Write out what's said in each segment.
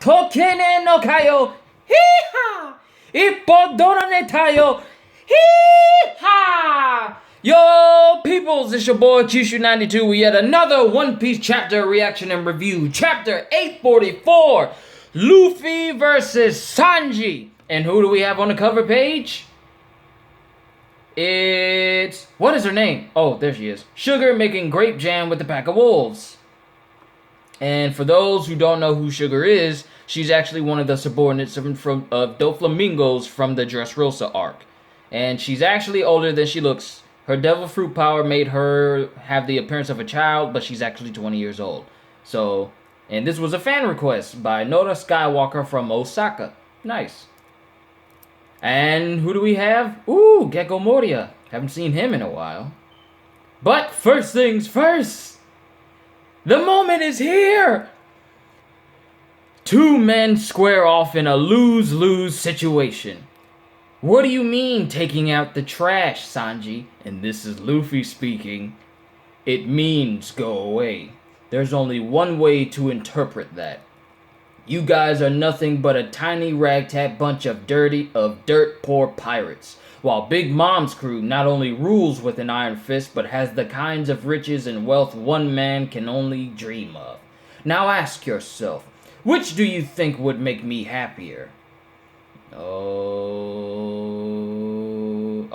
Tokene no kayo. Hee-ha! Ippodorone tayo. Hee-ha! Yo, peoples, it's your boy Kyushu92 with yet another One Piece chapter reaction and review. Chapter 844, Luffy versus Sanji. And who do we have on the cover page? It's... what is her name? Oh, there she is. Sugar making grape jam with a pack of wolves. And for those who don't know who Sugar is, she's actually one of the subordinates of Doflamingos from the Dressrosa arc. And she's actually older than she looks. Her devil fruit power made her have the appearance of a child, but she's actually 20 years old. So, and this was a fan request by Noda Skywalker from Osaka. Nice. And who do we have? Ooh, Gecko Moria. Haven't seen him in a while. But first things first. The moment is here. Two men square off in a lose-lose situation. What do you mean taking out the trash, Sanji? And this is Luffy speaking. It means go away. There's only one way to interpret that. You guys are nothing but a tiny ragtag bunch of dirt poor pirates, while Big Mom's crew not only rules with an iron fist, but has the kinds of riches and wealth one man can only dream of. Now ask yourself, which do you think would make me happier?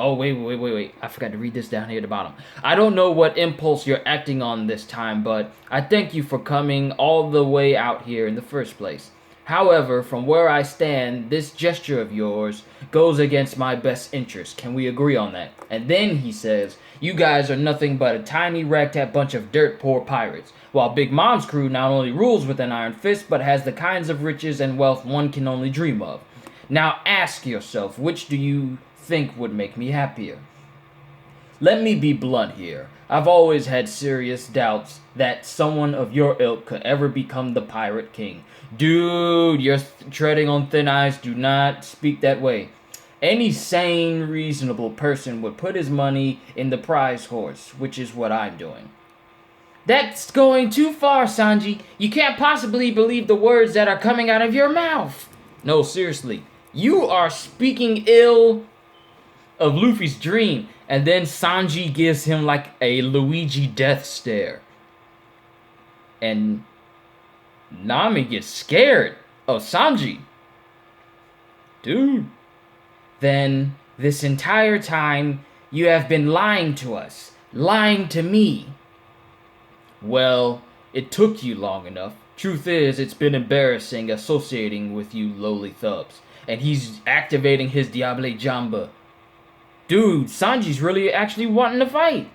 Wait. I forgot to read this down here at the bottom. I don't know what impulse you're acting on this time, but I thank you for coming all the way out here in the first place. However, from where I stand, this gesture of yours goes against my best interest. Can we agree on that? And then he says, you guys are nothing but a tiny ragtag bunch of dirt poor pirates, while Big Mom's crew not only rules with an iron fist, but has the kinds of riches and wealth one can only dream of. Now ask yourself, which do you think would make me happier? Let me be blunt here. I've always had serious doubts that someone of your ilk could ever become the Pirate King. Dude, you're treading on thin ice. Do not speak that way. Any sane, reasonable person would put his money in the prize horse, which is what I'm doing. That's going too far, Sanji. You can't possibly believe the words that are coming out of your mouth. No, seriously. You are speaking ill of Luffy's dream, and then Sanji gives him like a Luigi death stare. And Nami gets scared of Sanji. Dude. Then, this entire time, you have been lying to us. Lying to me. Well, it took you long enough. Truth is, it's been embarrassing associating with you lowly thubs. And he's activating his Diable Jamba. Dude, Sanji's really actually wanting to fight.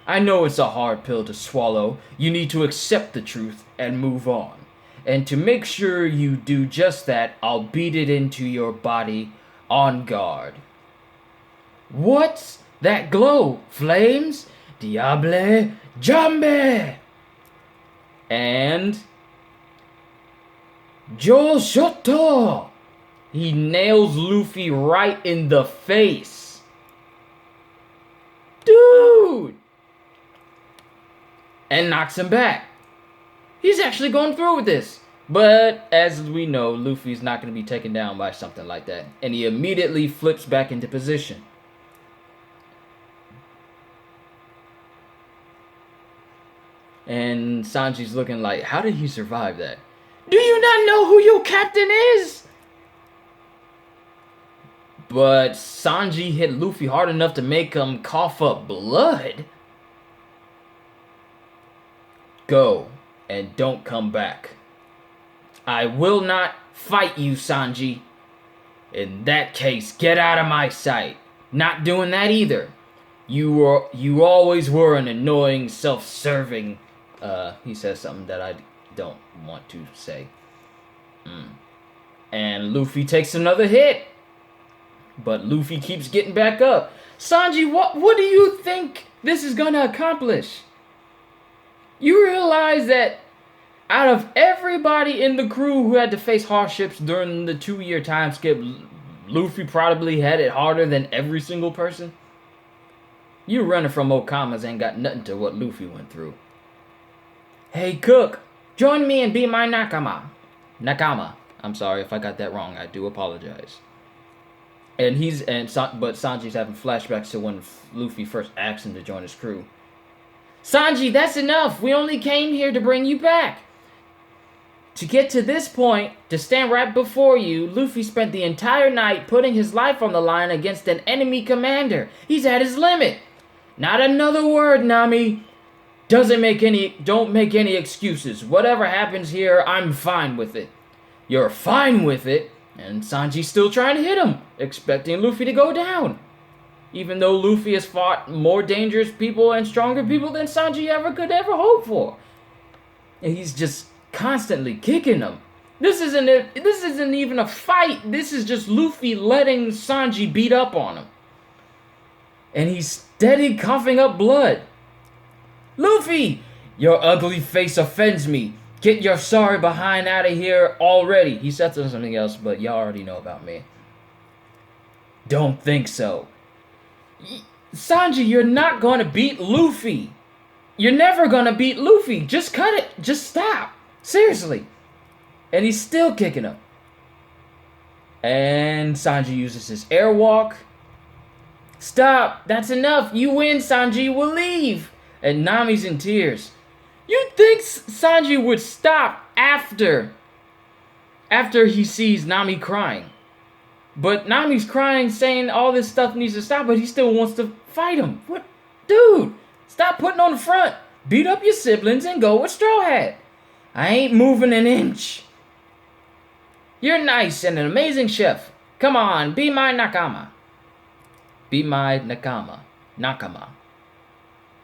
I know it's a hard pill to swallow. You need to accept the truth and move on. And to make sure you do just that, I'll beat it into your body on guard. What's that glow? Flames? Diable Jambe! And... Joshoto! He nails Luffy right in the face. Dude! And knocks him back. He's actually going through with this. But, as we know, Luffy's not going to be taken down by something like that. And he immediately flips back into position. And Sanji's looking like, how did he survive that? Do you not know who your captain is? But Sanji hit Luffy hard enough to make him cough up blood. Go, and don't come back. I will not fight you, Sanji. In that case, get out of my sight. Not doing that either. You always were an annoying, self-serving... he says something that I don't want to say. And Luffy takes another hit. But Luffy keeps getting back up. Sanji, what do you think this is gonna accomplish? You realize that out of everybody in the crew who had to face hardships during the 2-year time skip, Luffy probably had it harder than every single person? You running from Okamas ain't got nothing to what Luffy went through. Hey, Cook, join me and be my Nakama. I'm sorry if I got that wrong. I do apologize. But Sanji's having flashbacks to when Luffy first asked him to join his crew. Sanji, that's enough. We only came here to bring you back. To get to this point, to stand right before you, Luffy spent the entire night putting his life on the line against an enemy commander. He's at his limit. Not another word, Nami. Don't make any excuses. Whatever happens here, I'm fine with it. You're fine with it? And Sanji's still trying to hit him, expecting Luffy to go down. Even though Luffy has fought more dangerous people and stronger people than Sanji could ever hope for. And he's just constantly kicking him. This isn't even a fight. This is just Luffy letting Sanji beat up on him. And he's steady coughing up blood. Luffy, your ugly face offends me. Get your sorry behind out of here already. He said something else, but y'all already know about me. Don't think so. Sanji, you're not gonna beat Luffy. You're never gonna beat Luffy. Just cut it. Just stop. Seriously. And he's still kicking him. And Sanji uses his airwalk. Stop. That's enough. You win, Sanji. We'll leave. And Nami's in tears. You'd think Sanji would stop after he sees Nami crying. But Nami's crying, saying all this stuff needs to stop, but he still wants to fight him. What? Dude, stop putting on the front. Beat up your siblings and go with Straw Hat. I ain't moving an inch. You're nice and an amazing chef. Come on, be my nakama. Be my nakama. Nakama.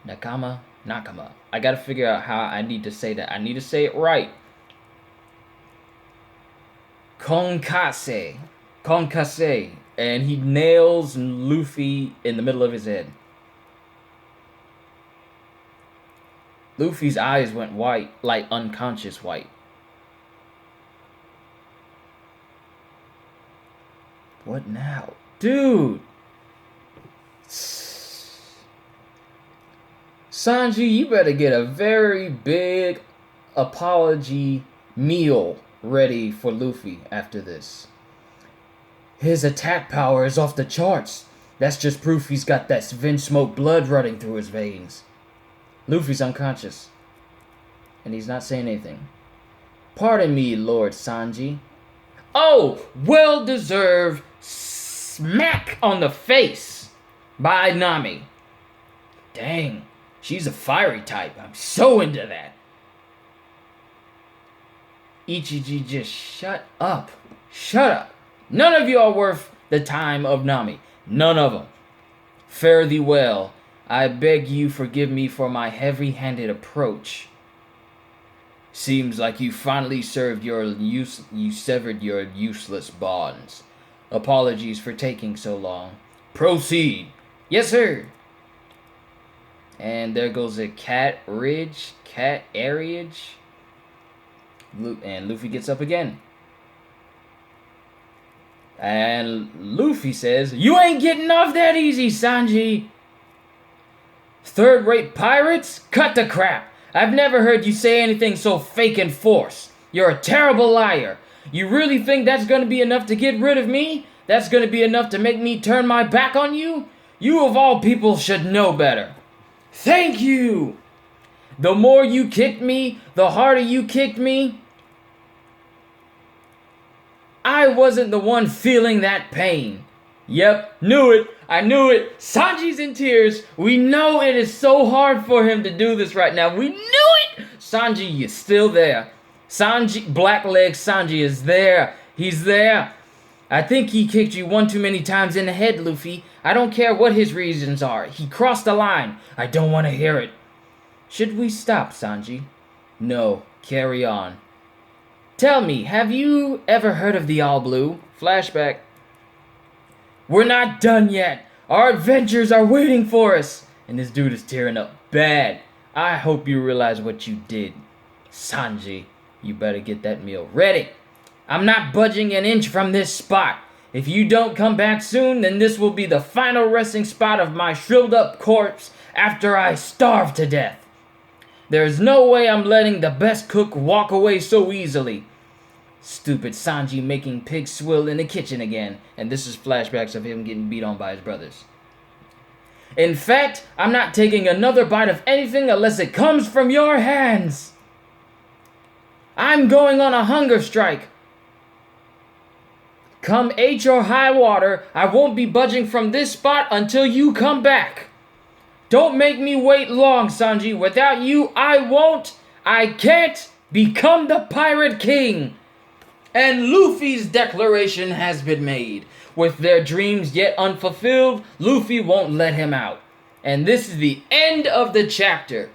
Nakama. I gotta figure out how I need to say that. I need to say it right. Konkase. And he nails Luffy in the middle of his head. Luffy's eyes went white, like unconscious white. What now? Dude! Sanji, you better get a very big apology meal ready for Luffy after this. His attack power is off the charts. That's just proof he's got that Sven-smoke blood running through his veins. Luffy's unconscious. And he's not saying anything. Pardon me, Lord Sanji. Oh, well-deserved smack on the face by Nami. Dang, she's a fiery type. I'm so into that. Ichiji, just shut up. Shut up. None of you are worth the time of Nami. None of them. Fare thee well. I beg you forgive me for my heavy-handed approach. Seems like you finally severed your useless bonds. Apologies for taking so long. Proceed. Yes, sir. And there goes a cat airage. And Luffy gets up again. And Luffy says, you ain't getting off that easy, Sanji. Third-rate pirates? Cut the crap. I've never heard you say anything so fake and forced. You're a terrible liar. You really think that's going to be enough to get rid of me? That's going to be enough to make me turn my back on you? You of all people should know better. Thank you. The more you kicked me, the harder you kicked me. I wasn't the one feeling that pain. Yep, knew it. I knew it. Sanji's in tears. We know it is so hard for him to do this right now. We knew it. Sanji, you're still there. Blackleg Sanji is there. He's there. I think he kicked you one too many times in the head, Luffy. I don't care what his reasons are. He crossed the line. I don't want to hear it. Should we stop, Sanji? No, carry on. Tell me, have you ever heard of the All Blue? Flashback. We're not done yet. Our adventures are waiting for us. And this dude is tearing up bad. I hope you realize what you did. Sanji, you better get that meal ready. I'm not budging an inch from this spot. If you don't come back soon, then this will be the final resting spot of my shriveled up corpse after I starve to death. There's no way I'm letting the best cook walk away so easily. Stupid Sanji making pig swill in the kitchen again. And this is flashbacks of him getting beat on by his brothers. In fact, I'm not taking another bite of anything unless it comes from your hands. I'm going on a hunger strike. Come H or high water, I won't be budging from this spot until you come back. Don't make me wait long, Sanji. Without you, I can't become the Pirate King. And Luffy's declaration has been made. With their dreams yet unfulfilled, Luffy won't let him out. And this is the end of the chapter.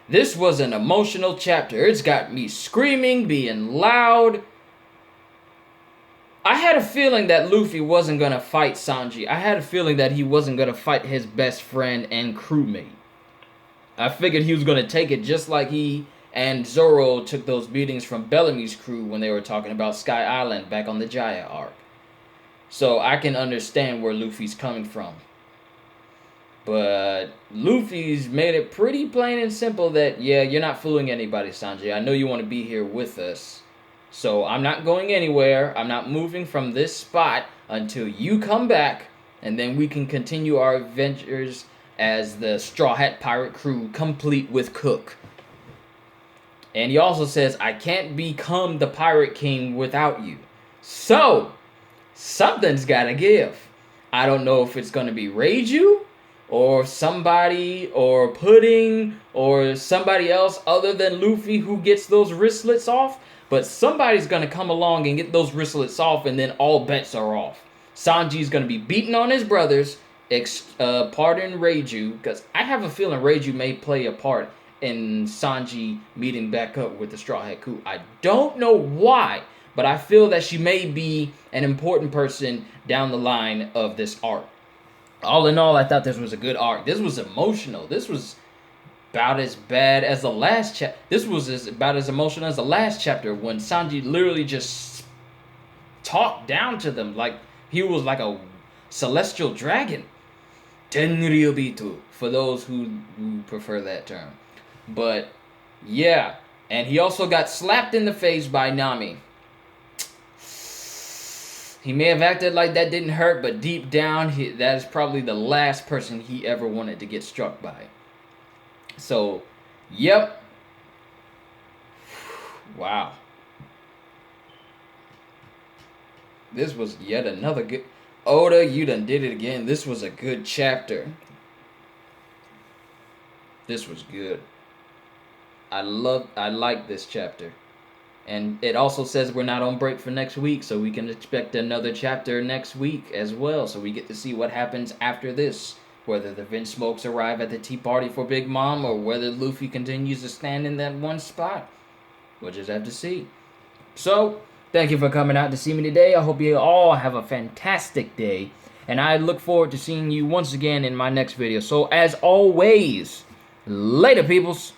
This was an emotional chapter. It's got me screaming, being loud. I had a feeling that Luffy wasn't going to fight Sanji. I had a feeling that he wasn't going to fight his best friend and crewmate. I figured he was going to take it just like he and Zoro took those beatings from Bellamy's crew when they were talking about Sky Island back on the Jaya arc. So I can understand where Luffy's coming from. But Luffy's made it pretty plain and simple that, yeah, you're not fooling anybody, Sanji. I know you want to be here with us. So I'm not going anywhere. I'm not moving from this spot until you come back. And then we can continue our adventures as the Straw Hat Pirate crew, complete with Cook. And he also says, I can't become the Pirate King without you. So, something's gotta give. I don't know if it's gonna be Reiju, or somebody, or Pudding, or somebody else other than Luffy who gets those wristlets off. But somebody's gonna come along and get those wristlets off, and then all bets are off. Sanji's gonna be beating on his brothers, pardon Reiju, because I have a feeling Reiju may play a part in Sanji meeting back up with the Straw Hat crew. I don't know why, but I feel that she may be an important person down the line of this arc. All in all, I thought this was a good arc. This was emotional. This was about as bad as the last chapter. This was about as emotional as the last chapter when Sanji literally just talked down to them like he was like a celestial dragon. Tenryubitu, for those who prefer that term. But yeah, and he also got slapped in the face by Nami. He may have acted like that didn't hurt, but deep down, that is probably the last person he ever wanted to get struck by. So, yep. Wow. This was yet another good... Oda, you done did it again. This was a good chapter. This was good. I like this chapter. And it also says we're not on break for next week, so we can expect another chapter next week as well. So we get to see what happens after this. Whether the Vinsmokes arrive at the tea party for Big Mom, or whether Luffy continues to stand in that one spot. We'll just have to see. So, thank you for coming out to see me today. I hope you all have a fantastic day. And I look forward to seeing you once again in my next video. So, as always, later, peoples.